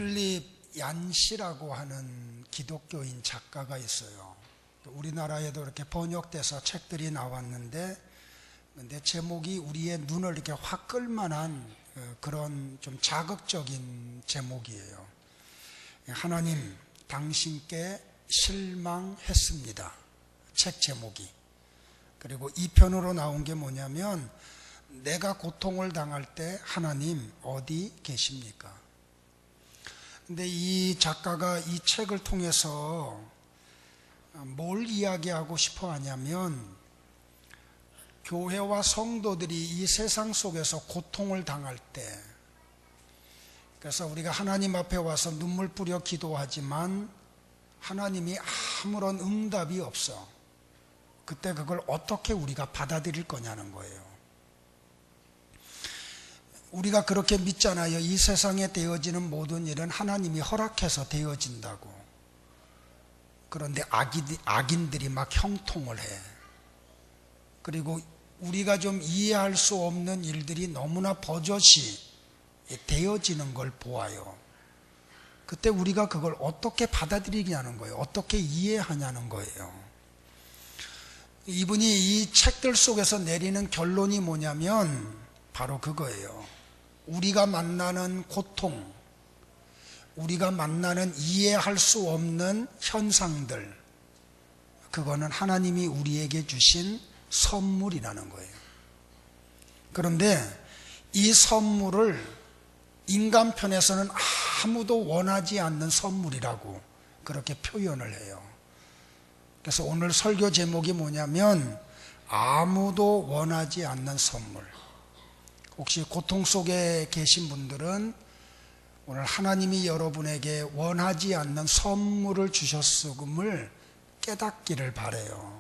필립 얀시라고 하는 기독교인 작가가 있어요. 우리나라에도 이렇게 번역돼서 책들이 나왔는데, 근데 제목이 우리의 눈을 이렇게 확 끌만한 그런 좀 자극적인 제목이에요. 하나님, 당신께 실망했습니다. 책 제목이. 그리고 2편으로 나온 게 뭐냐면, 내가 고통을 당할 때 하나님 어디 계십니까? 근데 이 작가가 이 책을 통해서 뭘 이야기하고 싶어 하냐면, 교회와 성도들이 이 세상 속에서 고통을 당할 때, 그래서 우리가 하나님 앞에 와서 눈물 뿌려 기도하지만 하나님이 아무런 응답이 없어. 그때 그걸 어떻게 우리가 받아들일 거냐는 거예요. 우리가 그렇게 믿잖아요. 이 세상에 되어지는 모든 일은 하나님이 허락해서 되어진다고. 그런데 악인들이 막 형통을 해. 그리고 우리가 좀 이해할 수 없는 일들이 너무나 버젓이 되어지는 걸 보아요. 그때 우리가 그걸 어떻게 받아들이냐는 거예요. 어떻게 이해하냐는 거예요. 이분이 이 책들 속에서 내리는 결론이 뭐냐면 바로 그거예요. 우리가 만나는 고통, 우리가 만나는 이해할 수 없는 현상들, 그거는 하나님이 우리에게 주신 선물이라는 거예요. 그런데 이 선물을 인간 편에서는 아무도 원하지 않는 선물이라고 그렇게 표현을 해요. 그래서 오늘 설교 제목이 뭐냐면, 아무도 원하지 않는 선물. 혹시 고통 속에 계신 분들은 오늘 하나님이 여러분에게 원하지 않는 선물을 주셨음을 깨닫기를 바라요.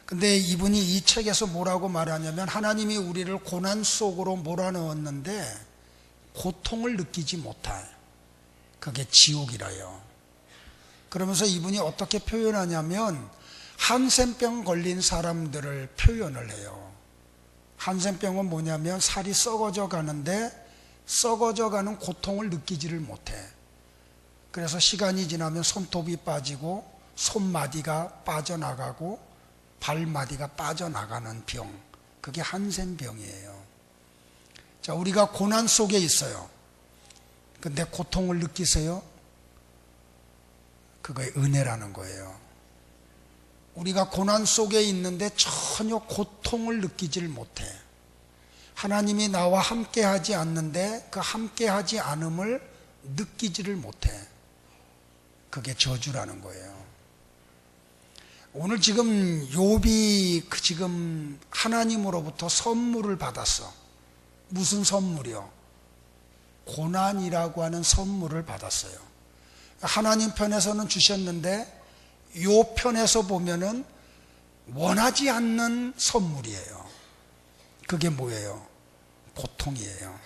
근데 이분이 이 책에서 뭐라고 말하냐면, 하나님이 우리를 고난 속으로 몰아넣었는데 고통을 느끼지 못해. 그게 지옥이라요. 그러면서 이분이 어떻게 표현하냐면, 한센병 걸린 사람들을 표현을 해요. 한센병은 뭐냐면 살이 썩어져 가는데 썩어져 가는 고통을 느끼지를 못해. 그래서 시간이 지나면 손톱이 빠지고 손마디가 빠져나가고 발마디가 빠져나가는 병, 그게 한센병이에요. 자, 우리가 고난 속에 있어요. 근데 고통을 느끼세요? 그거의 은혜라는 거예요. 우리가 고난 속에 있는데 전혀 고통을 느끼질 못해. 하나님이 나와 함께 하지 않는데 그 함께 하지 않음을 느끼지를 못해. 그게 저주라는 거예요. 오늘 지금 욥이 지금 하나님으로부터 선물을 받았어. 무슨 선물이요? 고난이라고 하는 선물을 받았어요. 하나님 편에서는 주셨는데 요 편에서 보면은 원하지 않는 선물이에요. 그게 뭐예요? 고통이에요.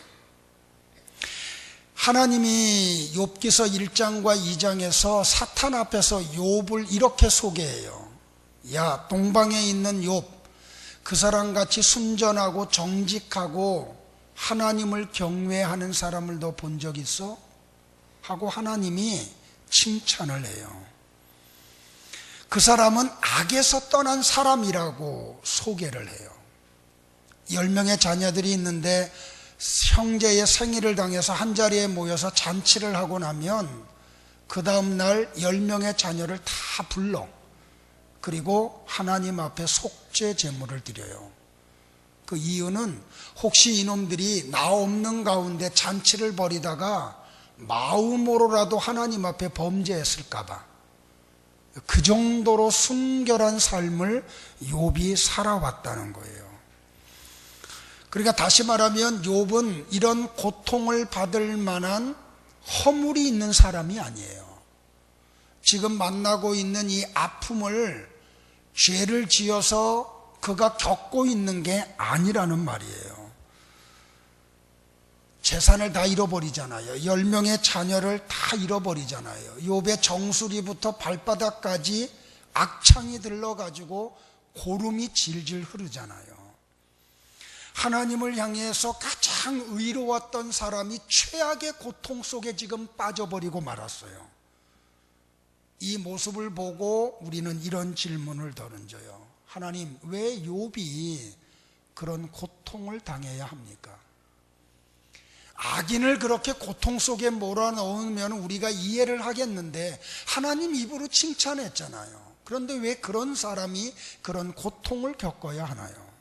하나님이 욥기서 1장과 2장에서 사탄 앞에서 욥을 이렇게 소개해요. 야, 동방에 있는 욥, 그 사람같이 순전하고 정직하고 하나님을 경외하는 사람을 너 본 적 있어? 하고 하나님이 칭찬을 해요. 그 사람은 악에서 떠난 사람이라고 소개를 해요. 10명의 자녀들이 있는데 형제의 생일을 당해서 한자리에 모여서 잔치를 하고 나면 그 다음날 10명의 자녀를 다 불러. 그리고 하나님 앞에 속죄 제물을 드려요. 그 이유는 혹시 이놈들이 나 없는 가운데 잔치를 벌이다가 마음으로라도 하나님 앞에 범죄했을까 봐. 그 정도로 순결한 삶을 욥이 살아왔다는 거예요. 그러니까 다시 말하면 욥은 이런 고통을 받을 만한 허물이 있는 사람이 아니에요. 지금 만나고 있는 이 아픔을 죄를 지어서 그가 겪고 있는 게 아니라는 말이에요. 재산을 다 잃어버리잖아요. 10명의 자녀를 다 잃어버리잖아요. 욥의 정수리부터 발바닥까지 악창이 들러가지고 고름이 질질 흐르잖아요. 하나님을 향해서 가장 의로웠던 사람이 최악의 고통 속에 지금 빠져버리고 말았어요. 이 모습을 보고 우리는 이런 질문을 던져요. 하나님, 왜 욥이 그런 고통을 당해야 합니까? 악인을 그렇게 고통 속에 몰아넣으면 우리가 이해를 하겠는데 하나님 입으로 칭찬했잖아요. 그런데 왜 그런 사람이 그런 고통을 겪어야 하나요?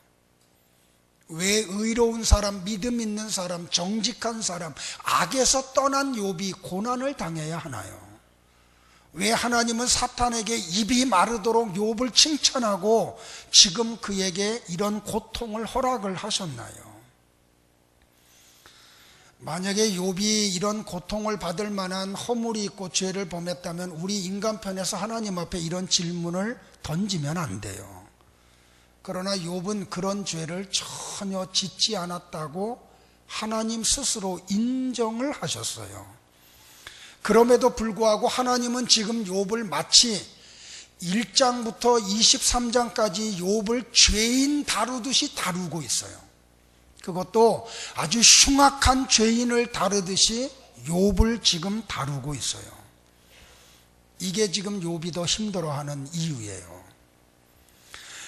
왜 의로운 사람, 믿음 있는 사람, 정직한 사람, 악에서 떠난 욥이 고난을 당해야 하나요? 왜 하나님은 사탄에게 입이 마르도록 욥을 칭찬하고 지금 그에게 이런 고통을 허락을 하셨나요? 만약에 욥이 이런 고통을 받을 만한 허물이 있고 죄를 범했다면 우리 인간편에서 하나님 앞에 이런 질문을 던지면 안 돼요. 그러나 욥은 그런 죄를 전혀 짓지 않았다고 하나님 스스로 인정을 하셨어요. 그럼에도 불구하고 하나님은 지금 욥을 마치 1장부터 23장까지 욥을 죄인 다루듯이 다루고 있어요. 그것도 아주 흉악한 죄인을 다루듯이 욥을 지금 다루고 있어요. 이게 지금 욥이 더 힘들어하는 이유예요.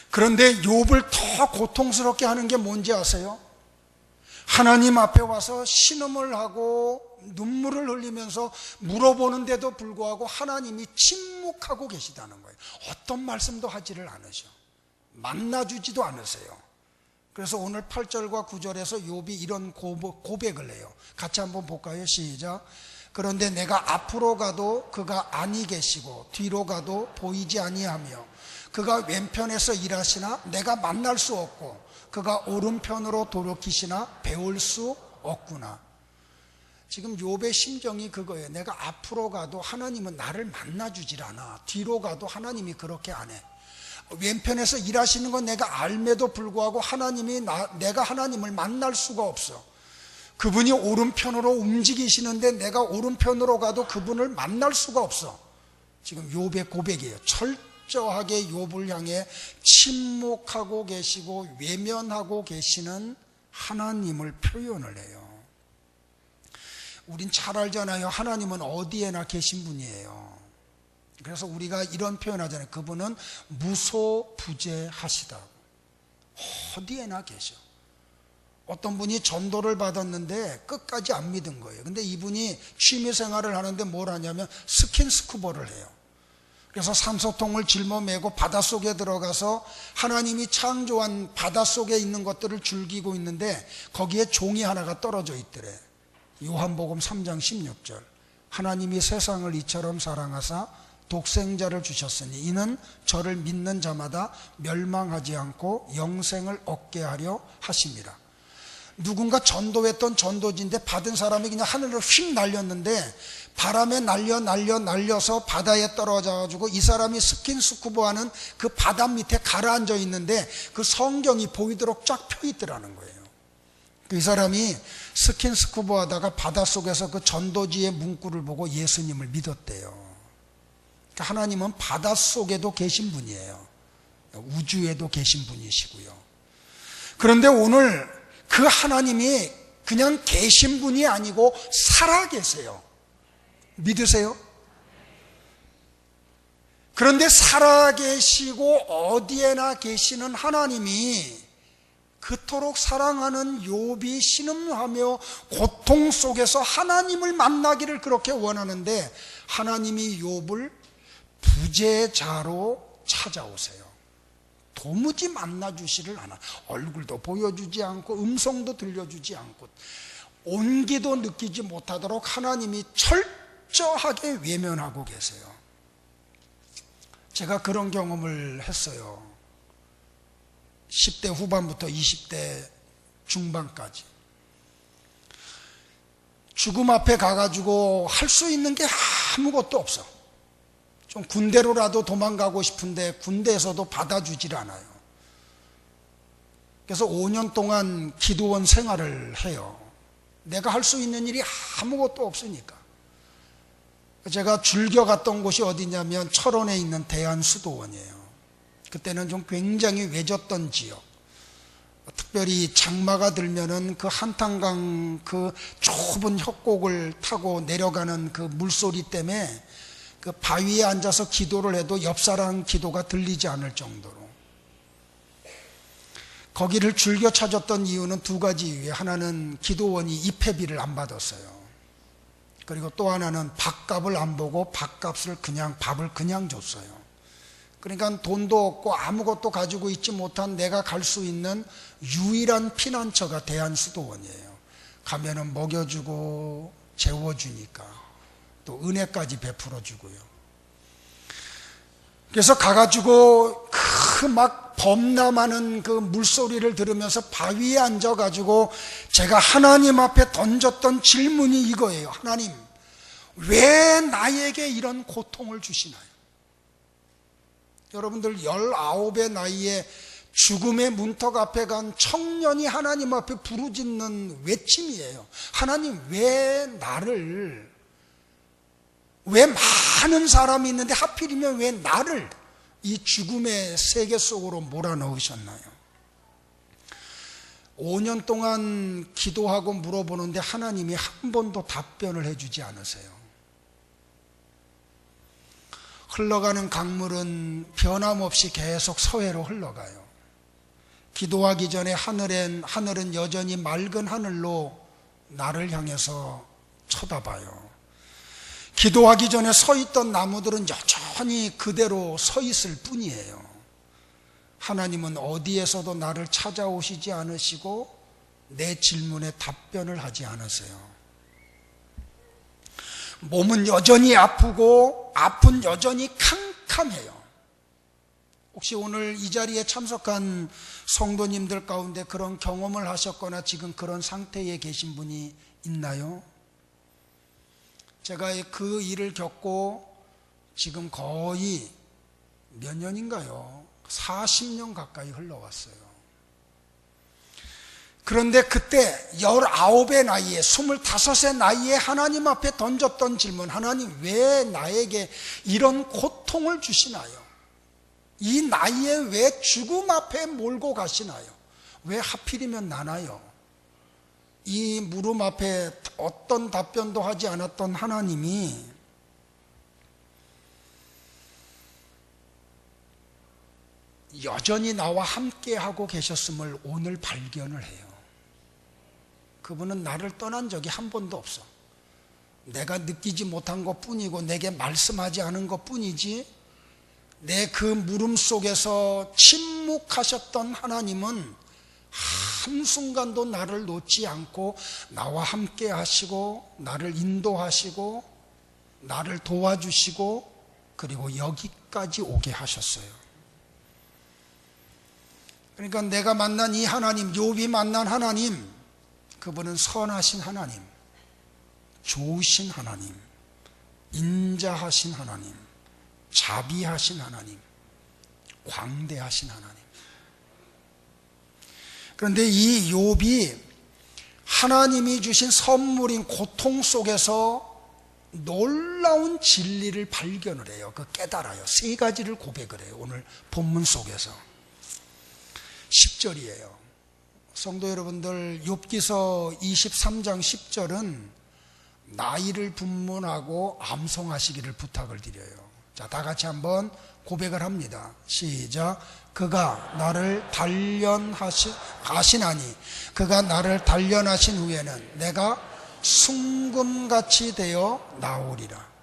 그런데 욥을 더 고통스럽게 하는 게 뭔지 아세요? 하나님 앞에 와서 신음을 하고 눈물을 흘리면서 물어보는데도 불구하고 하나님이 침묵하고 계시다는 거예요. 어떤 말씀도 하지를 않으셔. 만나주지도 않으세요. 그래서 오늘 8절과 9절에서 욥이 이런 고백을 해요. 같이 한번 볼까요? 시작. 그런데 내가 앞으로 가도 그가 아니 계시고 뒤로 가도 보이지 아니하며 그가 왼편에서 일하시나 내가 만날 수 없고 그가 오른편으로 돌이키시나 배울 수 없구나. 지금 욥의 심정이 그거예요. 내가 앞으로 가도 하나님은 나를 만나주질 않아. 뒤로 가도 하나님이 그렇게 안 해. 왼편에서 일하시는 건 내가 알매도 불구하고 내가 하나님을 만날 수가 없어. 그분이 오른편으로 움직이시는데 내가 오른편으로 가도 그분을 만날 수가 없어. 지금 욥의 고백이에요. 철저하게 욥을 향해 침묵하고 계시고 외면하고 계시는 하나님을 표현을 해요. 우린 잘 알잖아요. 하나님은 어디에나 계신 분이에요. 그래서 우리가 이런 표현하잖아요. 그분은 무소부재하시다고. 어디에나 계셔. 어떤 분이 전도를 받았는데 끝까지 안 믿은 거예요. 근데 이분이 취미생활을 하는데 뭘 하냐면 스킨스쿠버를 해요. 그래서 산소통을 짊어매고 바닷속에 들어가서 하나님이 창조한 바닷속에 있는 것들을 즐기고 있는데 거기에 종이 하나가 떨어져 있더래. 요한복음 3장 16절. 하나님이 세상을 이처럼 사랑하사 독생자를 주셨으니 이는 저를 믿는 자마다 멸망하지 않고 영생을 얻게 하려 하심이라. 누군가 전도했던 전도지인데 받은 사람이 그냥 하늘로 휙 날렸는데 바람에 날려서 바다에 떨어져가지고 이 사람이 스킨스쿠버하는 그 바다 밑에 가라앉아 있는데 그 성경이 보이도록 쫙 펴 있더라는 거예요. 이 사람이 스킨스쿠버 하다가 바닷속에서 그 전도지의 문구를 보고 예수님을 믿었대요. 하나님은 바닷속에도 계신 분이에요. 우주에도 계신 분이시고요. 그런데 오늘 그 하나님이 그냥 계신 분이 아니고 살아계세요. 믿으세요? 그런데 살아계시고 어디에나 계시는 하나님이 그토록 사랑하는 욥이 신음하며 고통 속에서 하나님을 만나기를 그렇게 원하는데 하나님이 욥을 부재자로 찾아오세요. 도무지 만나주지를 않아. 얼굴도 보여주지 않고 음성도 들려주지 않고 온기도 느끼지 못하도록 하나님이 철저하게 외면하고 계세요. 제가 그런 경험을 했어요. 10대 후반부터 20대 중반까지 죽음 앞에 가가지고 할 수 있는 게 아무것도 없어. 좀 군대로라도 도망가고 싶은데 군대에서도 받아주질 않아요. 그래서 5년 동안 기도원 생활을 해요. 내가 할 수 있는 일이 아무것도 없으니까. 제가 즐겨 갔던 곳이 어디냐면 철원에 있는 대한수도원이에요. 그때는 좀 굉장히 외졌던 지역. 특별히 장마가 들면은 그 한탄강 그 좁은 협곡을 타고 내려가는 그 물소리 때문에 그 바위에 앉아서 기도를 해도 옆 사람 기도가 들리지 않을 정도로 거기를 즐겨 찾았던 이유는 두 가지 이유에, 하나는 기도원이 입회비를 안 받았어요. 그리고 또 하나는 밥값을 안 보고 밥값을 그냥 밥을 그냥 줬어요. 그러니까 돈도 없고 아무것도 가지고 있지 못한 내가 갈 수 있는 유일한 피난처가 대한수도원이에요. 가면은 먹여주고 재워주니까 또 은혜까지 베풀어주고요. 그래서 가가지고 그 막 범람하는 그 물소리를 들으면서 바위에 앉아가지고 제가 하나님 앞에 던졌던 질문이 이거예요. 하나님, 왜 나에게 이런 고통을 주시나요? 여러분들 19의 나이에 죽음의 문턱 앞에 간 청년이 하나님 앞에 부르짖는 외침이에요. 하나님, 왜 나를, 왜 많은 사람이 있는데 하필이면 왜 나를 이 죽음의 세계 속으로 몰아넣으셨나요? 5년 동안 기도하고 물어보는데 하나님이 한 번도 답변을 해주지 않으세요. 흘러가는 강물은 변함없이 계속 서해로 흘러가요. 기도하기 전에 하늘은 여전히 맑은 하늘로 나를 향해서 쳐다봐요. 기도하기 전에 서 있던 나무들은 여전히 그대로 서 있을 뿐이에요. 하나님은 어디에서도 나를 찾아오시지 않으시고 내 질문에 답변을 하지 않으세요. 몸은 여전히 아프고 앞은 여전히 캄캄해요. 혹시 오늘 이 자리에 참석한 성도님들 가운데 그런 경험을 하셨거나 지금 그런 상태에 계신 분이 있나요? 제가 그 일을 겪고 지금 거의 몇 년인가요? 40년 가까이 흘러왔어요. 그런데 그때 19의 나이에 25의 나이에 하나님 앞에 던졌던 질문, 하나님 왜 나에게 이런 고통을 주시나요? 이 나이에 왜 죽음 앞에 몰고 가시나요? 왜 하필이면 나나요? 이 물음 앞에 어떤 답변도 하지 않았던 하나님이 여전히 나와 함께 하고 계셨음을 오늘 발견을 해요. 그분은 나를 떠난 적이 한 번도 없어. 내가 느끼지 못한 것 뿐이고 내게 말씀하지 않은 것 뿐이지, 내 그 물음 속에서 침묵하셨던 하나님은 한순간도 나를 놓지 않고 나와 함께 하시고 나를 인도하시고 나를 도와주시고 그리고 여기까지 오게 하셨어요. 그러니까 내가 만난 이 하나님, 욥이 만난 하나님, 그분은 선하신 하나님, 좋으신 하나님, 인자하신 하나님, 자비하신 하나님, 광대하신 하나님. 그런데 이 욥이 하나님이 주신 선물인 고통 속에서 놀라운 진리를 발견을 해요. 그 깨달아요. 세 가지를 고백을 해요. 오늘 본문 속에서 10절이에요. 성도 여러분들, 욥기서 23장 10절은 나이를 분문하고 암송하시기를 부탁을 드려요. 자, 다 같이 한번 고백을 합니다. 시작. 그가 나를 단련하시나니 그가 나를 단련하신 후에는 내가 순금같이 되어 나오리라.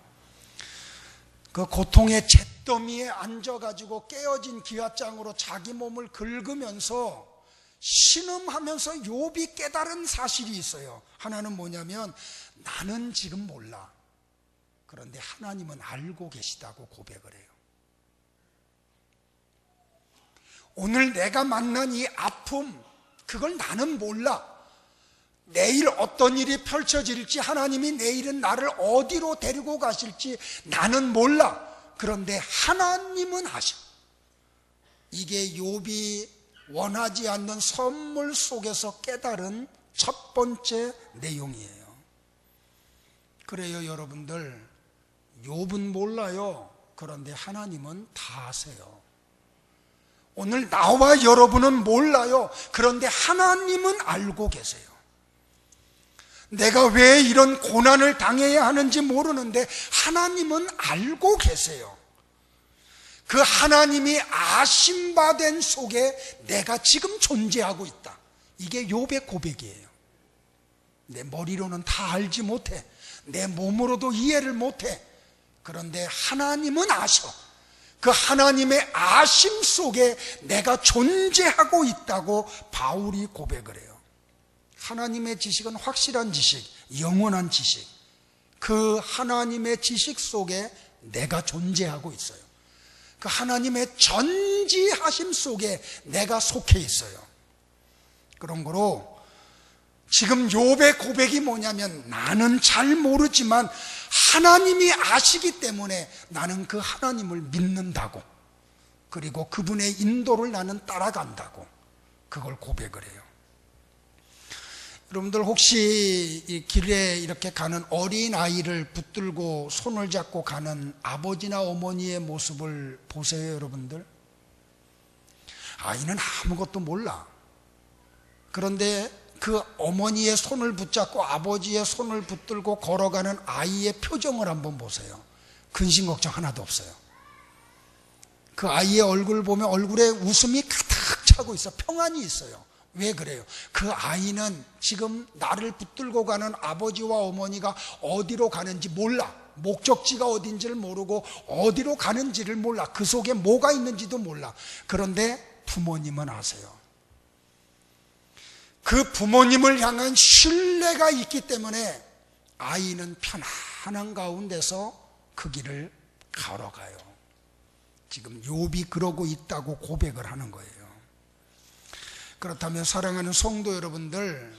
그 고통의 잿더미에 앉아가지고 깨어진 기와장으로 자기 몸을 긁으면서 신음하면서 욥이 깨달은 사실이 있어요. 하나는 뭐냐면, 나는 지금 몰라. 그런데 하나님은 알고 계시다고 고백을 해요. 오늘 내가 만난 이 아픔, 그걸 나는 몰라. 내일 어떤 일이 펼쳐질지, 하나님이 내일은 나를 어디로 데리고 가실지 나는 몰라. 그런데 하나님은 아셔. 이게 욥이 원하지 않는 선물 속에서 깨달은 첫 번째 내용이에요. 그래요, 여러분들. 욥은 몰라요. 그런데 하나님은 다 아세요. 오늘 나와 여러분은 몰라요. 그런데 하나님은 알고 계세요. 내가 왜 이런 고난을 당해야 하는지 모르는데 하나님은 알고 계세요. 그 하나님이 아심받은 속에 내가 지금 존재하고 있다. 이게 욥의 고백이에요. 내 머리로는 다 알지 못해. 내 몸으로도 이해를 못해. 그런데 하나님은 아셔. 그 하나님의 아심 속에 내가 존재하고 있다고 바울이 고백을 해요. 하나님의 지식은 확실한 지식, 영원한 지식. 그 하나님의 지식 속에 내가 존재하고 있어요. 그 하나님의 전지하심 속에 내가 속해 있어요. 그런 거로 지금 욥의 고백이 뭐냐면, 나는 잘 모르지만 하나님이 아시기 때문에 나는 그 하나님을 믿는다고, 그리고 그분의 인도를 나는 따라간다고, 그걸 고백을 해요. 여러분들 혹시 이 길에 이렇게 가는 어린아이를 붙들고 손을 잡고 가는 아버지나 어머니의 모습을 보세요, 여러분들. 아이는 아무것도 몰라. 그런데 그 어머니의 손을 붙잡고 아버지의 손을 붙들고 걸어가는 아이의 표정을 한번 보세요. 근심 걱정 하나도 없어요. 그 아이의 얼굴을 보면 얼굴에 웃음이 가득 차고 있어. 평안이 있어요. 왜 그래요? 그 아이는 지금 나를 붙들고 가는 아버지와 어머니가 어디로 가는지 몰라. 목적지가 어딘지를 모르고 어디로 가는지를 몰라. 그 속에 뭐가 있는지도 몰라. 그런데 부모님은 아세요. 그 부모님을 향한 신뢰가 있기 때문에 아이는 편안한 가운데서 그 길을 걸어가요. 지금 욥이 그러고 있다고 고백을 하는 거예요. 그렇다면 사랑하는 성도 여러분들,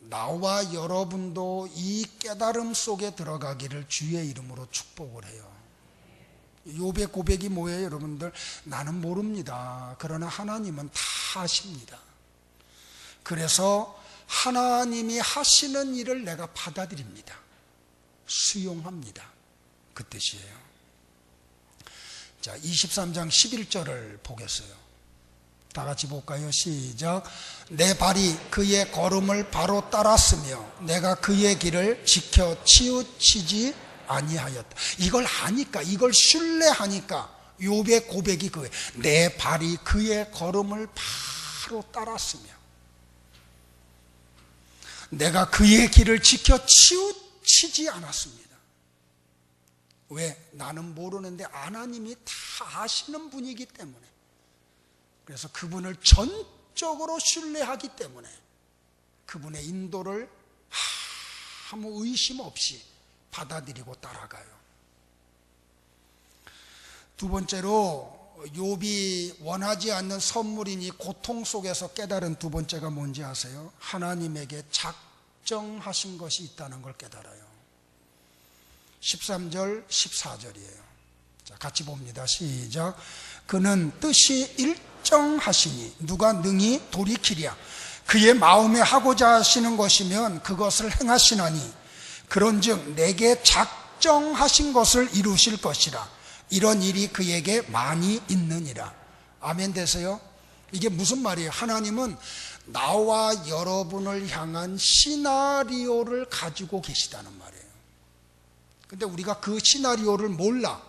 나와 여러분도 이 깨달음 속에 들어가기를 주의 이름으로 축복을 해요. 욥의 고백이 뭐예요, 여러분들? 나는 모릅니다. 그러나 하나님은 다 아십니다. 그래서 하나님이 하시는 일을 내가 받아들입니다. 수용합니다. 그 뜻이에요. 자, 23장 11절을 보겠어요. 다 같이 볼까요? 시작. 내 발이 그의 걸음을 바로 따랐으며 내가 그의 길을 지켜 치우치지 아니하였다. 이걸 하니까, 이걸 신뢰하니까 욥의 고백이 그거예요. 내 발이 그의 걸음을 바로 따랐으며 내가 그의 길을 지켜 치우치지 않았습니다. 왜? 나는 모르는데 하나님이 다 아시는 분이기 때문에, 그래서 그분을 전적으로 신뢰하기 때문에 그분의 인도를 아무 의심 없이 받아들이고 따라가요. 두 번째로 욥이 원하지 않는 선물이니 고통 속에서 깨달은 두 번째가 뭔지 아세요? 하나님에게 작정하신 것이 있다는 걸 깨달아요. 13절 14절이에요. 자, 같이 봅니다. 시작. 그는 뜻이 일정하시니 누가 능히 돌이키랴. 그의 마음에 하고자 하시는 것이면 그것을 행하시나니 그런즉 내게 작정하신 것을 이루실 것이라. 이런 일이 그에게 많이 있느니라. 아멘 되세요? 이게 무슨 말이에요? 하나님은 나와 여러분을 향한 시나리오를 가지고 계시다는 말이에요. 근데 우리가 그 시나리오를 몰라.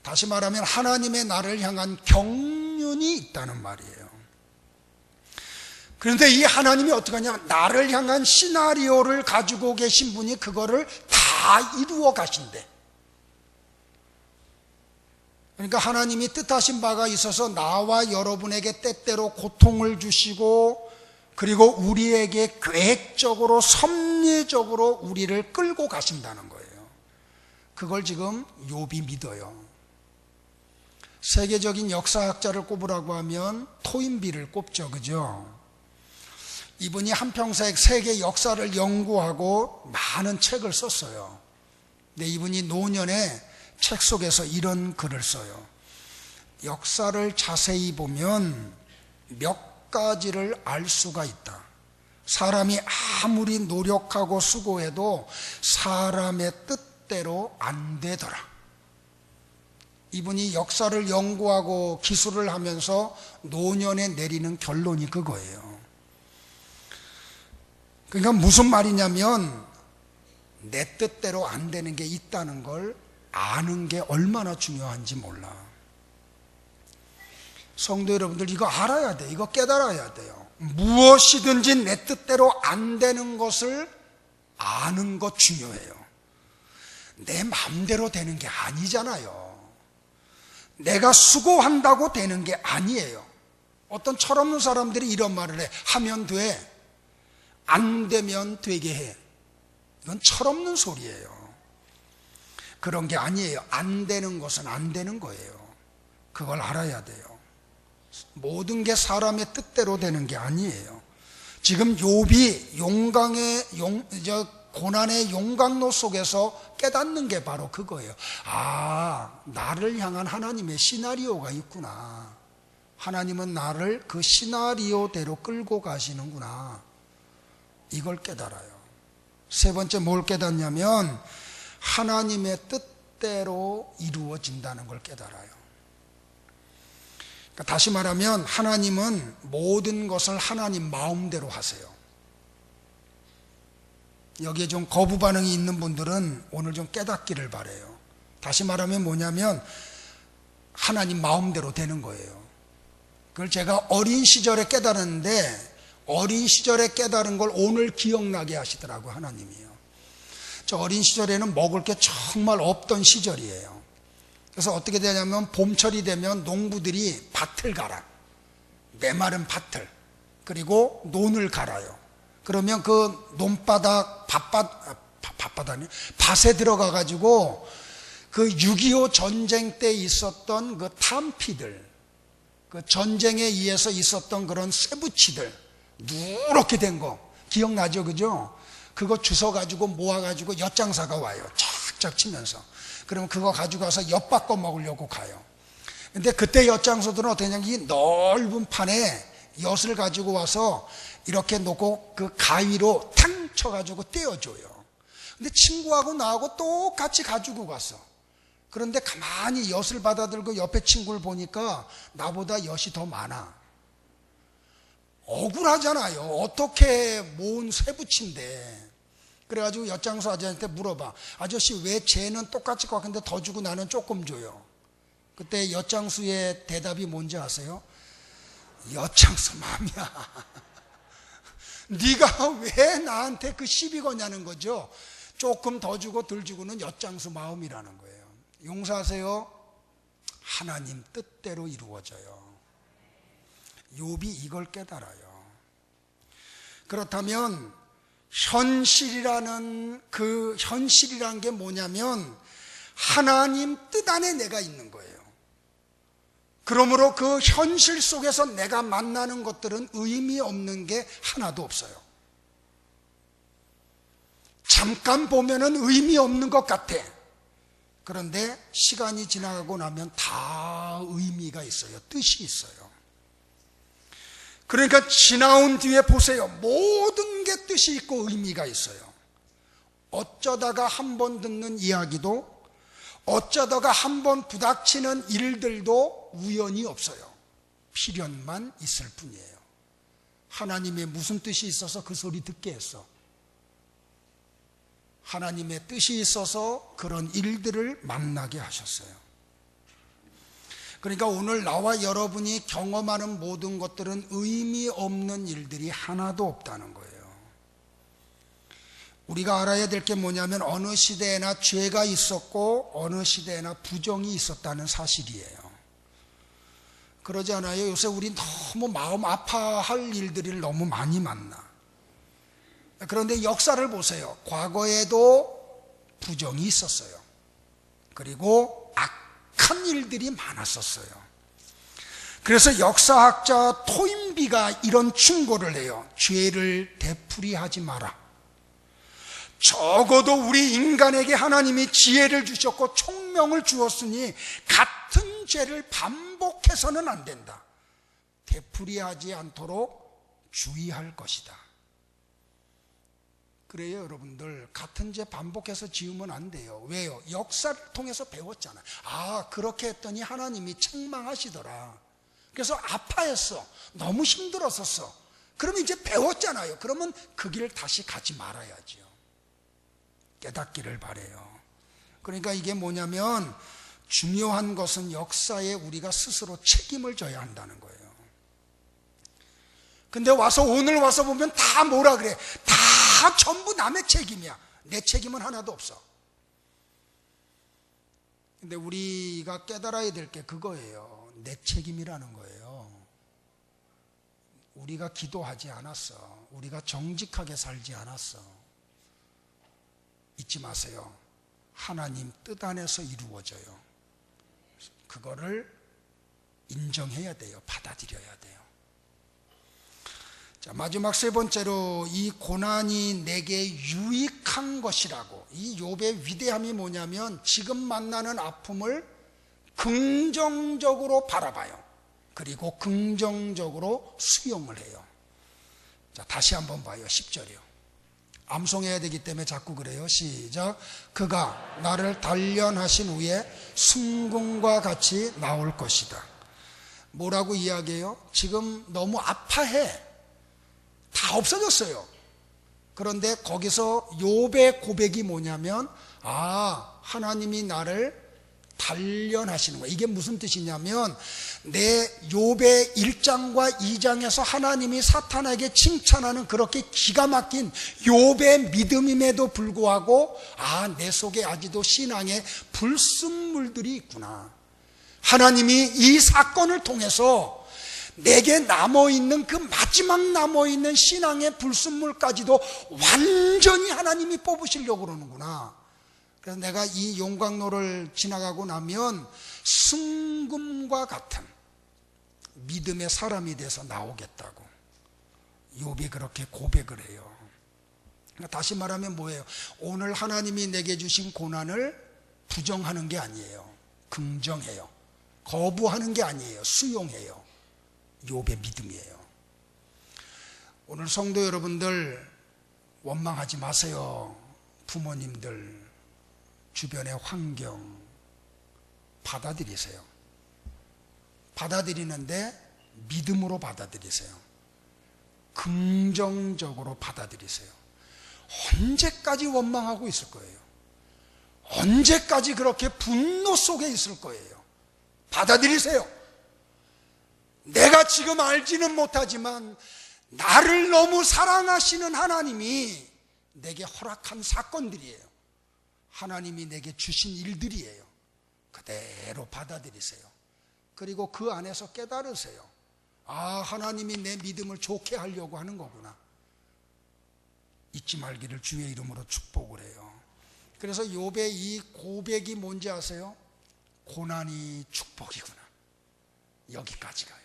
다시 말하면 하나님의 나를 향한 경륜이 있다는 말이에요. 그런데 이 하나님이 어떻게 하냐면 나를 향한 시나리오를 가지고 계신 분이 그거를 다 이루어 가신대. 그러니까 하나님이 뜻하신 바가 있어서 나와 여러분에게 때때로 고통을 주시고, 그리고 우리에게 계획적으로 섭리적으로 우리를 끌고 가신다는 거예요. 그걸 지금 욥이 믿어요. 세계적인 역사학자를 꼽으라고 하면 토인비를 꼽죠, 그죠? 이분이 한평생 세계 역사를 연구하고 많은 책을 썼어요. 근데 이분이 노년에 책 속에서 이런 글을 써요. 역사를 자세히 보면 몇 가지를 알 수가 있다. 사람이 아무리 노력하고 수고해도 사람의 뜻대로 안 되더라. 이분이 역사를 연구하고 기술을 하면서 노년에 내리는 결론이 그거예요. 그러니까 무슨 말이냐면 내 뜻대로 안 되는 게 있다는 걸 아는 게 얼마나 중요한지 몰라. 성도 여러분들, 이거 알아야 돼. 이거 깨달아야 돼요. 무엇이든지 내 뜻대로 안 되는 것을 아는 것 중요해요. 내 마음대로 되는 게 아니잖아요. 내가 수고한다고 되는 게 아니에요. 어떤 철없는 사람들이 이런 말을 해. 하면 돼. 안 되면 되게 해. 이건 철없는 소리예요. 그런 게 아니에요. 안 되는 것은 안 되는 거예요. 그걸 알아야 돼요. 모든 게 사람의 뜻대로 되는 게 아니에요. 지금 욥이 고난의 용광로 속에서 깨닫는 게 바로 그거예요. 아, 나를 향한 하나님의 시나리오가 있구나. 하나님은 나를 그 시나리오대로 끌고 가시는구나. 이걸 깨달아요. 세 번째 뭘 깨닫냐면 하나님의 뜻대로 이루어진다는 걸 깨달아요. 그러니까 다시 말하면 하나님은 모든 것을 하나님 마음대로 하세요. 여기에 좀 거부 반응이 있는 분들은 오늘 좀 깨닫기를 바라요. 다시 말하면 뭐냐면 하나님 마음대로 되는 거예요. 그걸 제가 어린 시절에 깨달았는데 어린 시절에 깨달은 걸 오늘 기억나게 하시더라고요. 하나님이요. 저 어린 시절에는 먹을 게 정말 없던 시절이에요. 그래서 어떻게 되냐면 봄철이 되면 농부들이 밭을 갈아. 메마른 밭을. 그리고 논을 갈아요. 그러면 그 논바닥, 밭에 들어가 가지고 그 6.25 전쟁 때 있었던 그 탄피들, 그 전쟁에 의해서 있었던 그런 쇠붙이들, 누렇게 된 거 기억나죠? 그죠? 그거 주워 가지고 모아 가지고 엿장사가 와요. 쫙쫙 치면서. 그러면 그거 가지고 가서 엿 바꿔 먹으려고 가요. 근데 그때 엿장소들은 어떻게 하냐면 이 넓은 판에 엿을 가지고 와서 이렇게 놓고 그 가위로 탕 쳐가지고 떼어줘요. 근데 친구하고 나하고 똑같이 가지고 갔어. 그런데 가만히 엿을 받아들고 옆에 친구를 보니까 나보다 엿이 더 많아. 억울하잖아요. 어떻게 모은 쇠붙인데. 그래가지고 엿장수 아저씨한테 물어봐. 아저씨 왜 쟤는 똑같이 갖는데 더 주고 나는 조금 줘요. 그때 엿장수의 대답이 뭔지 아세요? 엿장수 마음이야. 네가 왜 나한테 그 시비 거냐는 거죠. 조금 더 주고 덜 주고는 엿장수 마음이라는 거예요. 용서하세요. 하나님 뜻대로 이루어져요. 욥이 이걸 깨달아요. 그렇다면 현실이라는 게 뭐냐면 하나님 뜻 안에 내가 있는 거예요. 그러므로 그 현실 속에서 내가 만나는 것들은 의미 없는 게 하나도 없어요. 잠깐 보면은 의미 없는 것 같아. 그런데 시간이 지나가고 나면 다 의미가 있어요. 뜻이 있어요. 그러니까 지나온 뒤에 보세요. 모든 게 뜻이 있고 의미가 있어요. 어쩌다가 한 번 듣는 이야기도, 어쩌다가 한 번 부닥치는 일들도 우연이 없어요. 필연만 있을 뿐이에요. 하나님의 무슨 뜻이 있어서 그 소리 듣게 했어? 하나님의 뜻이 있어서 그런 일들을 만나게 하셨어요. 그러니까 오늘 나와 여러분이 경험하는 모든 것들은 의미 없는 일들이 하나도 없다는 거예요. 우리가 알아야 될 게 뭐냐면 어느 시대에나 죄가 있었고 어느 시대에나 부정이 있었다는 사실이에요. 그러지 않아요? 요새 우리 너무 마음 아파할 일들이 너무 많이 만나. 그런데 역사를 보세요. 과거에도 부정이 있었어요. 그리고 악한 일들이 많았었어요. 그래서 역사학자 토인비가 이런 충고를 해요. 죄를 되풀이하지 마라. 적어도 우리 인간에게 하나님이 지혜를 주셨고 총명을 주었으니 같은 죄를 반복해서는 안 된다. 되풀이하지 않도록 주의할 것이다. 그래요, 여러분들. 같은 죄 반복해서 지으면 안 돼요. 왜요? 역사를 통해서 배웠잖아요. 아, 그렇게 했더니 하나님이 책망하시더라. 그래서 아파했어. 너무 힘들었었어. 그러면 이제 배웠잖아요. 그러면 그 길을 다시 가지 말아야지요. 깨닫기를 바라요. 그러니까 이게 뭐냐면 중요한 것은 역사에 우리가 스스로 책임을 져야 한다는 거예요. 근데 오늘 와서 보면 다 뭐라 그래? 다 전부 남의 책임이야. 내 책임은 하나도 없어. 근데 우리가 깨달아야 될 게 그거예요. 내 책임이라는 거예요. 우리가 기도하지 않았어. 우리가 정직하게 살지 않았어. 잊지 마세요. 하나님 뜻 안에서 이루어져요. 그거를 인정해야 돼요. 받아들여야 돼요. 자, 마지막 세 번째로 이 고난이 내게 유익한 것이라고. 이 욥의 위대함이 뭐냐면 지금 만나는 아픔을 긍정적으로 바라봐요. 그리고 긍정적으로 수용을 해요. 자, 다시 한번 봐요. 10절이요. 암송해야 되기 때문에 자꾸 그래요. 시작. 그가 나를 단련하신 후에 순금과 같이 나올 것이다. 뭐라고 이야기해요? 지금 너무 아파해. 다 없어졌어요. 그런데 거기서 욥의 고백이 뭐냐면 하나님이 나를 단련하시는 거예요. 이게 무슨 뜻이냐면 내 욥의 1장과 2장에서 하나님이 사탄에게 칭찬하는 그렇게 기가 막힌 욥의 믿음임에도 불구하고 내 속에 아직도 신앙의 불순물들이 있구나. 하나님이 이 사건을 통해서 내게 남아있는 그 마지막 남아있는 신앙의 불순물까지도 완전히 하나님이 뽑으시려고 그러는구나. 그래서 내가 이 용광로를 지나가고 나면 순금과 같은 믿음의 사람이 돼서 나오겠다고 욥이 그렇게 고백을 해요. 그러니까 다시 말하면 뭐예요? 오늘 하나님이 내게 주신 고난을 부정하는 게 아니에요. 긍정해요. 거부하는 게 아니에요. 수용해요. 욥의 믿음이에요. 오늘 성도 여러분들 원망하지 마세요. 부모님들, 주변의 환경 받아들이세요. 받아들이는데 믿음으로 받아들이세요. 긍정적으로 받아들이세요. 언제까지 원망하고 있을 거예요? 언제까지 그렇게 분노 속에 있을 거예요? 받아들이세요. 내가 지금 알지는 못하지만 나를 너무 사랑하시는 하나님이 내게 허락한 사건들이에요. 하나님이 내게 주신 일들이에요. 그대로 받아들이세요. 그리고 그 안에서 깨달으세요. 하나님이 내 믿음을 좋게 하려고 하는 거구나. 잊지 말기를 주의 이름으로 축복을 해요. 그래서 욥의 이 고백이 뭔지 아세요? 고난이 축복이구나. 여기까지 가요.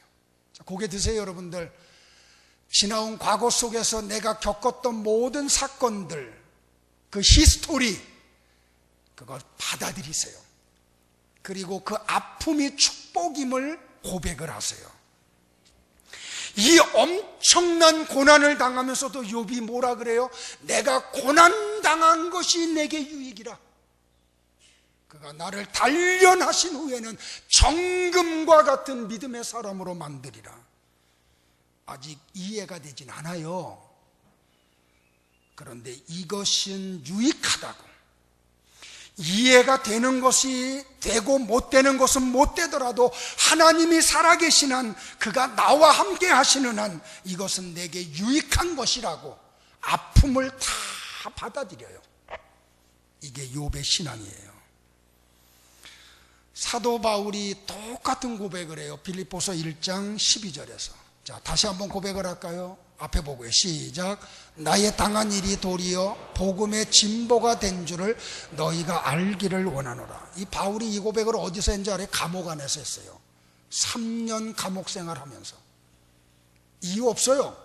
자, 고개 드세요, 여러분들. 지나온 과거 속에서 내가 겪었던 모든 사건들, 그 히스토리, 그걸 받아들이세요. 그리고 그 아픔이 축복임을 고백을 하세요. 이 엄청난 고난을 당하면서도 욥이 뭐라 그래요? 내가 고난당한 것이 내게 유익이라. 그가 나를 단련하신 후에는 정금과 같은 믿음의 사람으로 만들이라. 아직 이해가 되진 않아요. 그런데 이것은 유익하다고. 이해가 되는 것이 되고 못 되는 것은 못 되더라도 하나님이 살아계신 한, 그가 나와 함께 하시는 한 이것은 내게 유익한 것이라고 아픔을 다 받아들여요. 이게 욥의 신앙이에요. 사도 바울이 똑같은 고백을 해요. 빌립보서 1장 12절에서. 자, 다시 한번 고백을 할까요? 앞에 보고요. 시작. 나의 당한 일이 도리어 복음의 진보가 된 줄을 너희가 알기를 원하노라. 이 바울이 이 고백을 어디서 했는지 알아요? 감옥 안에서 했어요. 3년 감옥 생활하면서. 이유 없어요.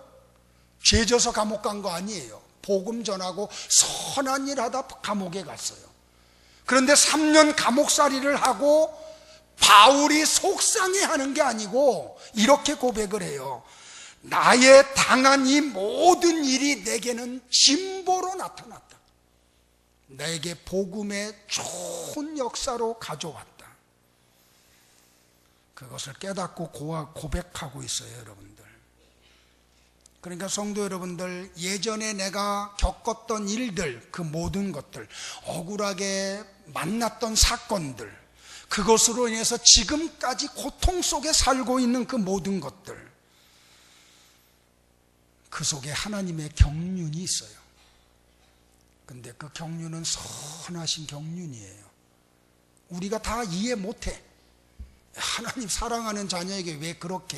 죄 져서 감옥 간 거 아니에요. 복음 전하고 선한 일 하다 감옥에 갔어요. 그런데 3년 감옥살이를 하고 바울이 속상해하는 게 아니고 이렇게 고백을 해요. 나의 당한 이 모든 일이 내게는 진보로 나타났다. 내게 복음의 좋은 역사로 가져왔다. 그것을 깨닫고 고백하고 있어요, 여러분들. 그러니까 성도 여러분들, 예전에 내가 겪었던 일들, 그 모든 것들, 억울하게 만났던 사건들, 그것으로 인해서 지금까지 고통 속에 살고 있는 그 모든 것들, 그 속에 하나님의 경륜이 있어요. 근데 그 경륜은 선하신 경륜이에요. 우리가 다 이해 못해. 하나님 사랑하는 자녀에게 왜 그렇게?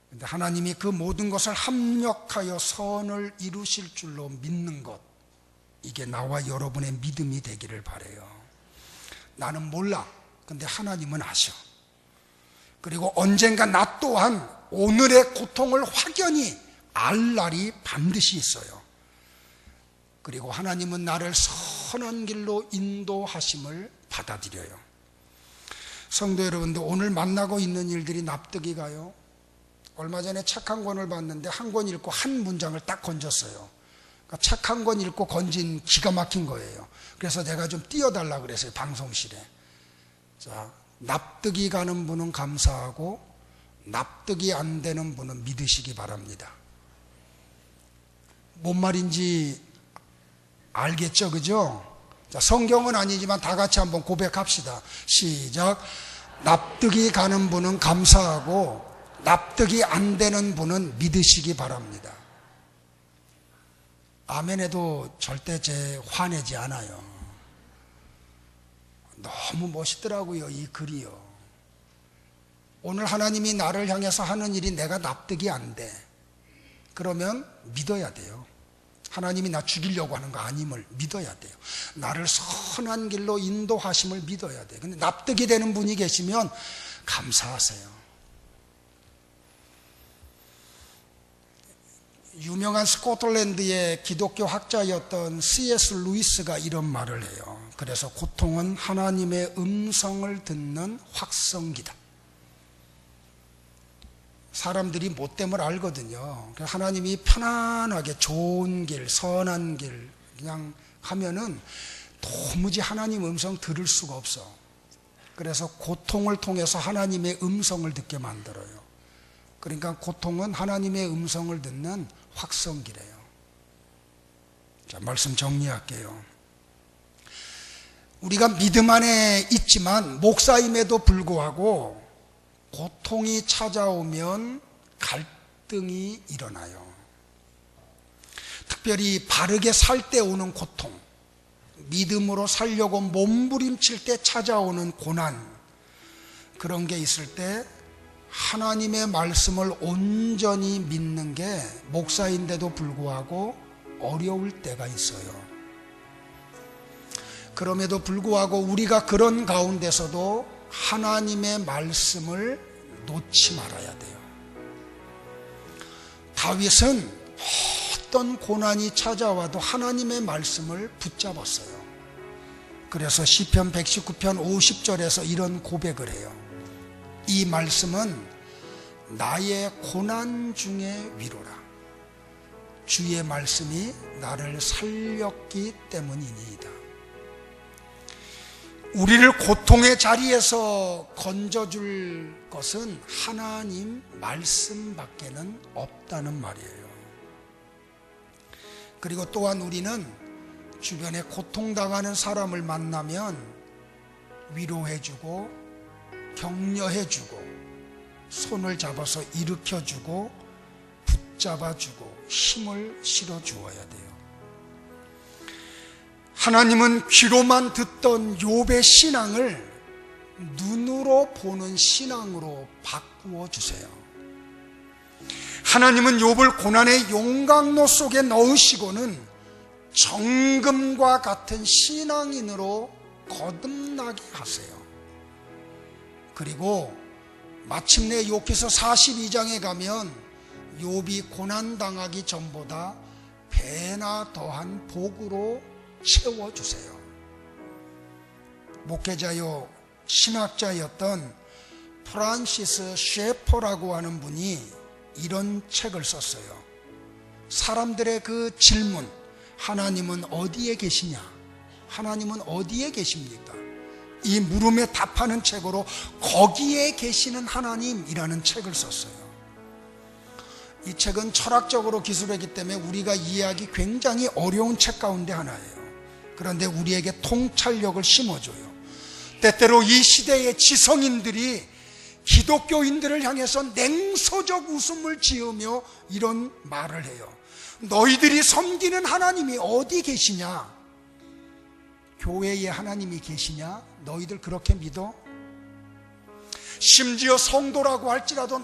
근데 하나님이 그 모든 것을 합력하여 선을 이루실 줄로 믿는 것, 이게 나와 여러분의 믿음이 되기를 바라요. 나는 몰라. 근데 하나님은 아셔. 그리고 언젠가 나 또한 오늘의 고통을 확연히 알 날이 반드시 있어요. 그리고 하나님은 나를 선한 길로 인도하심을 받아들여요. 성도 여러분들, 오늘 만나고 있는 일들이 납득이 가요? 얼마 전에 책 한 권을 봤는데 한 권 읽고 한 문장을 딱 건졌어요. 그러니까 책 한 권 읽고 건진 기가 막힌 거예요. 그래서 내가 좀 띄워달라 그랬어요, 방송실에. 자, 납득이 가는 분은 감사하고 납득이 안 되는 분은 믿으시기 바랍니다. 뭔 말인지 알겠죠, 그죠? 자, 성경은 아니지만 다 같이 한번 고백합시다. 시작. 납득이 가는 분은 감사하고 납득이 안 되는 분은 믿으시기 바랍니다. 아멘해도 절대 제 화내지 않아요. 너무 멋있더라고요, 이 글이요. 오늘 하나님이 나를 향해서 하는 일이 내가 납득이 안 돼. 그러면 믿어야 돼요. 하나님이 나 죽이려고 하는 거 아님을 믿어야 돼요. 나를 선한 길로 인도하심을 믿어야 돼요. 근데 납득이 되는 분이 계시면 감사하세요. 유명한 스코틀랜드의 기독교 학자였던 C.S. 루이스가 이런 말을 해요. 그래서 고통은 하나님의 음성을 듣는 확성기다. 사람들이 못됨을 알거든요. 하나님이 편안하게 좋은 길, 선한 길 그냥 하면은 도무지 하나님 음성 들을 수가 없어. 그래서 고통을 통해서 하나님의 음성을 듣게 만들어요. 그러니까 고통은 하나님의 음성을 듣는 확성기래요. 자, 말씀 정리할게요. 우리가 믿음 안에 있지만 목사임에도 불구하고 고통이 찾아오면 갈등이 일어나요. 특별히 바르게 살 때 오는 고통, 믿음으로 살려고 몸부림칠 때 찾아오는 고난, 그런 게 있을 때 하나님의 말씀을 온전히 믿는 게 목사인데도 불구하고 어려울 때가 있어요. 그럼에도 불구하고 우리가 그런 가운데서도 하나님의 말씀을 놓지 말아야 돼요. 다윗은 어떤 고난이 찾아와도 하나님의 말씀을 붙잡았어요. 그래서 시편 119편 50절에서 이런 고백을 해요. 이 말씀은 나의 고난 중에 위로라. 주의 말씀이 나를 살렸기 때문이니이다. 우리를 고통의 자리에서 건져줄 것은 하나님 말씀밖에는 없다는 말이에요. 그리고 또한 우리는 주변에 고통당하는 사람을 만나면 위로해주고 격려해주고 손을 잡아서 일으켜주고 붙잡아주고 힘을 실어주어야 돼요. 하나님은 귀로만 듣던 욥의 신앙을 눈으로 보는 신앙으로 바꾸어 주세요. 하나님은 욥을 고난의 용광로 속에 넣으시고는 정금과 같은 신앙인으로 거듭나게 하세요. 그리고 마침내 욥기서 42장에 가면 욥이 고난당하기 전보다 배나 더한 복으로 채워주세요. 목회자요 신학자였던 프란시스 셰퍼라고 하는 분이 이런 책을 썼어요. 사람들의 그 질문, 하나님은 어디에 계시냐? 하나님은 어디에 계십니까? 이 물음에 답하는 책으로 거기에 계시는 하나님이라는 책을 썼어요. 이 책은 철학적으로 기술하기 때문에 우리가 이해하기 굉장히 어려운 책 가운데 하나예요. 그런데 우리에게 통찰력을 심어줘요. 때때로 이 시대의 지성인들이 기독교인들을 향해서 냉소적 웃음을 지으며 이런 말을 해요. 너희들이 섬기는 하나님이 어디 계시냐? 교회에 하나님이 계시냐? 너희들 그렇게 믿어? 심지어 성도라고 할지라도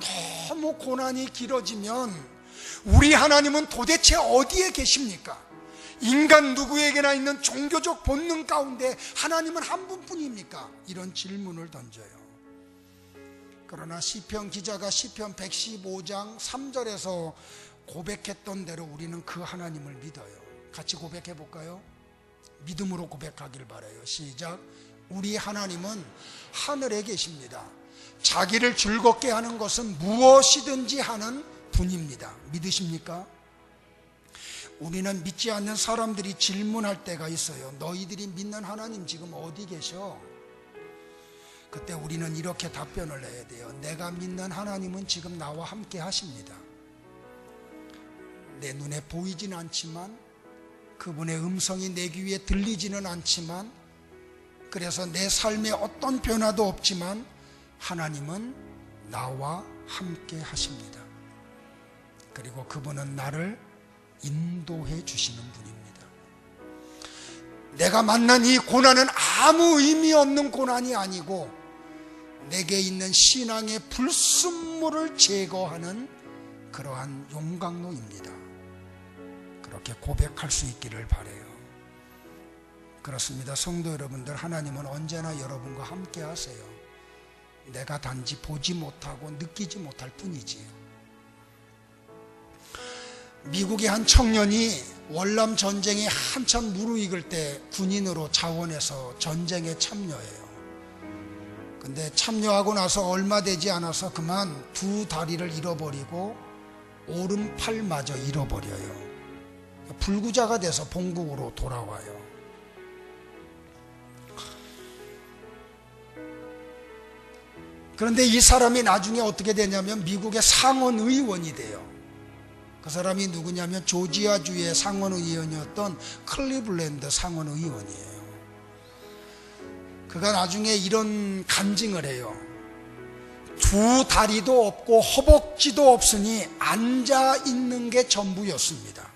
너무 고난이 길어지면 우리 하나님은 도대체 어디에 계십니까? 인간 누구에게나 있는 종교적 본능 가운데 하나님은 한 분뿐입니까? 이런 질문을 던져요. 그러나 시편 기자가 시편 115장 3절에서 고백했던 대로 우리는 그 하나님을 믿어요. 같이 고백해 볼까요? 믿음으로 고백하길 바라요. 시작. 우리 하나님은 하늘에 계십니다. 자기를 즐겁게 하는 것은 무엇이든지 하는 분입니다. 믿으십니까? 우리는 믿지 않는 사람들이 질문할 때가 있어요. 너희들이 믿는 하나님 지금 어디 계셔? 그때 우리는 이렇게 답변을 해야 돼요. 내가 믿는 하나님은 지금 나와 함께 하십니다. 내 눈에 보이진 않지만, 그분의 음성이 내 귀에 들리지는 않지만, 그래서 내 삶에 어떤 변화도 없지만 하나님은 나와 함께 하십니다. 그리고 그분은 나를 인도해 주시는 분입니다. 내가 만난 이 고난은 아무 의미 없는 고난이 아니고 내게 있는 신앙의 불순물을 제거하는 그러한 용광로입니다. 그렇게 고백할 수 있기를 바라요. 그렇습니다. 성도 여러분들, 하나님은 언제나 여러분과 함께 하세요. 내가 단지 보지 못하고 느끼지 못할 뿐이지요. 미국의 한 청년이 월남 전쟁이 한참 무르익을 때 군인으로 자원해서 전쟁에 참여해요. 근데 참여하고 나서 얼마 되지 않아서 그만 두 다리를 잃어버리고 오른팔마저 잃어버려요. 불구자가 돼서 본국으로 돌아와요. 그런데 이 사람이 나중에 어떻게 되냐면 미국의 상원 의원이 돼요. 그 사람이 누구냐면 조지아주의 상원 의원이었던 클리블랜드 상원 의원이에요. 그가 나중에 이런 간증을 해요. 두 다리도 없고 허벅지도 없으니 앉아 있는 게 전부였습니다.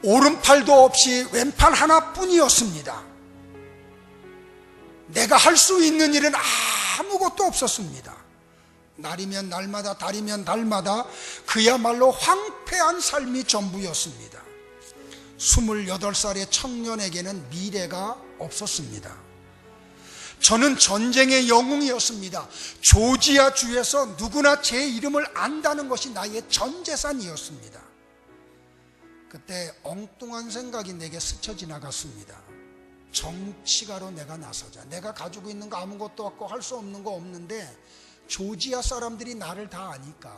오른팔도 없이 왼팔 하나뿐이었습니다. 내가 할 수 있는 일은 아무것도 없었습니다. 날이면 날마다, 달이면 달마다 그야말로 황폐한 삶이 전부였습니다. 28살의 청년에게는 미래가 없었습니다. 저는 전쟁의 영웅이었습니다. 조지아 주에서 누구나 제 이름을 안다는 것이 나의 전 재산이었습니다. 그때 엉뚱한 생각이 내게 스쳐 지나갔습니다. 정치가로 내가 나서자. 내가 가지고 있는 거 아무것도 없고 할 수 없는 거 없는데 조지아 사람들이 나를 다 아니까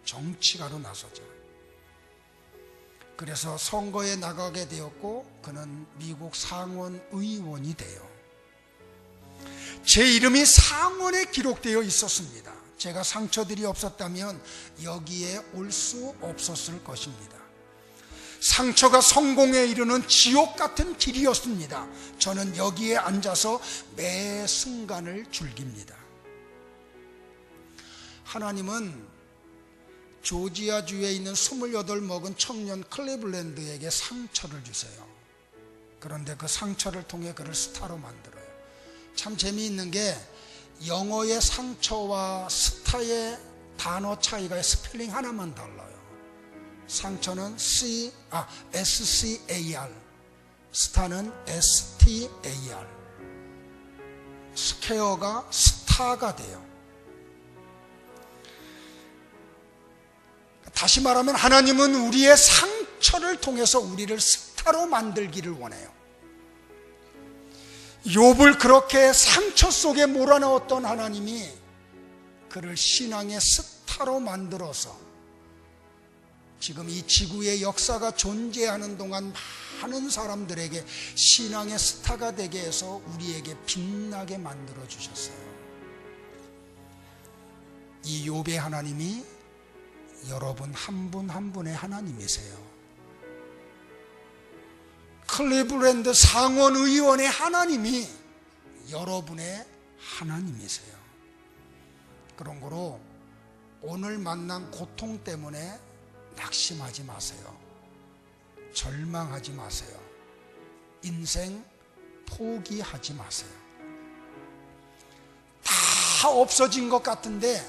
정치가로 나서자. 그래서 선거에 나가게 되었고 그는 미국 상원 의원이 돼요. 제 이름이 상원에 기록되어 있었습니다. 제가 상처들이 없었다면 여기에 올 수 없었을 것입니다. 상처가 성공에 이르는 지옥 같은 길이었습니다. 저는 여기에 앉아서 매 순간을 즐깁니다. 하나님은 조지아주에 있는 28 먹은 청년 클리블랜드에게 상처를 주세요. 그런데 그 상처를 통해 그를 스타로 만들어요. 참 재미있는 게 영어의 상처와 스타의 단어 차이가 스펠링 하나만 달라요. 상처는 SCAR, 스타는 STAR. 스퀘어가 스타가 돼요. 다시 말하면 하나님은 우리의 상처를 통해서 우리를 스타로 만들기를 원해요. 욥을 그렇게 상처 속에 몰아넣었던 하나님이 그를 신앙의 스타로 만들어서 지금 이 지구의 역사가 존재하는 동안 많은 사람들에게 신앙의 스타가 되게 해서 우리에게 빛나게 만들어 주셨어요. 이 욥의 하나님이 여러분 한 분 한 분의 하나님이세요. 클리블랜드 상원의원의 하나님이 여러분의 하나님이세요. 그런 거로 오늘 만난 고통 때문에 낙심하지 마세요. 절망하지 마세요. 인생 포기하지 마세요. 다 없어진 것 같은데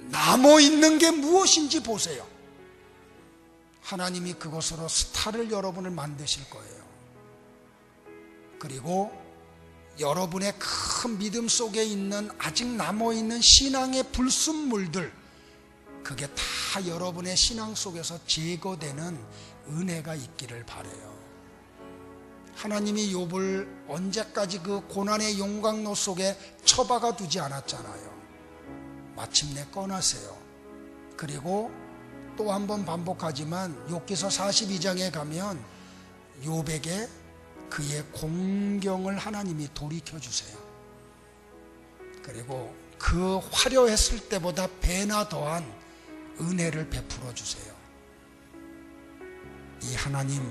남아있는 게 무엇인지 보세요. 하나님이 그것으로 스타를 여러분을 만드실 거예요. 그리고 여러분의 큰 믿음 속에 있는 아직 남아있는 신앙의 불순물들, 그게 다 여러분의 신앙 속에서 제거되는 은혜가 있기를 바라요. 하나님이 욥을 언제까지 그 고난의 용광로 속에 처박아 두지 않았잖아요. 마침내 꺼내세요. 그리고 또 한 번 반복하지만 욥기서 42장에 가면 욥에게 그의 공경을 하나님이 돌이켜주세요. 그리고 그 화려했을 때보다 배나 더한 은혜를 베풀어 주세요. 이 하나님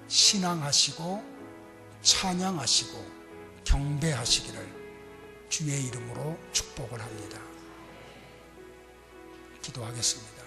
신앙하시고 찬양하시고 경배하시기를 주의 이름으로 축복을 합니다. 기도하겠습니다.